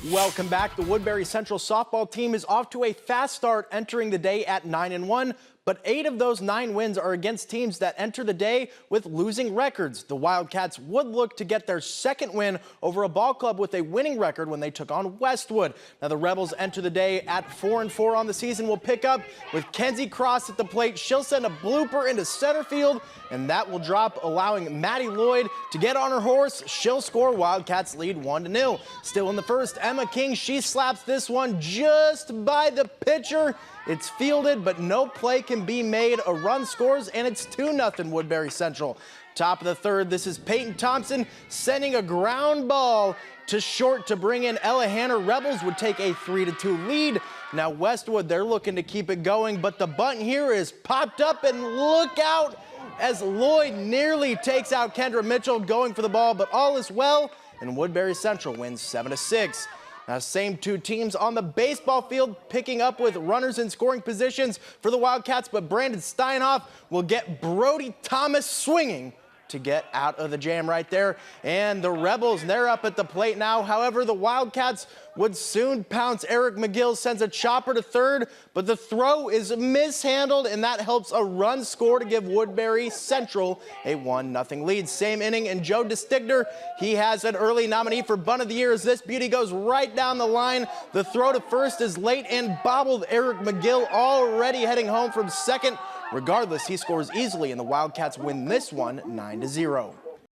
Welcome back. The Woodbury Central softball team is off to a fast start, entering the day at 9-1. But 8 of those 9 wins are against teams that enter the day with losing records. The Wildcats would look to get their second win over a ball club with a winning record when they took on Westwood. Now the Rebels enter the day at 4-4 on the season. We'll pick up with Kenzie Cross at the plate. She'll send a blooper into center field, and that will drop, allowing Maddie Lloyd to get on her horse. She'll score. Wildcats lead 1-0. Still in the first, Emma King, she slaps this one just by the pitcher. It's fielded, but no play can be made. A run scores, and it's 2-0 Woodbury Central. Top of the third, this is Peyton Thompson sending a ground ball to short to bring in Ella Hanner. Rebels would take a 3-2 lead. Now Westwood, they're looking to keep it going, but the bunt here is popped up, and look out as Lloyd nearly takes out Kendra Mitchell going for the ball, but all is well, and Woodbury Central wins 7-6. Now, same 2 teams on the baseball field, picking up with runners in scoring positions for the Wildcats, but Brandon Steinhoff will get Brody Thomas swinging to get out of the jam right there. And the Rebels, they're up at the plate now. However, the Wildcats would soon pounce. Eric McGill sends a chopper to third, but the throw is mishandled, and that helps a run score to give Woodbury Central a 1-0 lead. Same inning, and Joe DeStigner, he has an early nominee for Bunt of the Year as this beauty goes right down the line. The throw to first is late and bobbled. Eric McGill already heading home from second. Regardless, he scores easily, and the Wildcats win this one 9-0.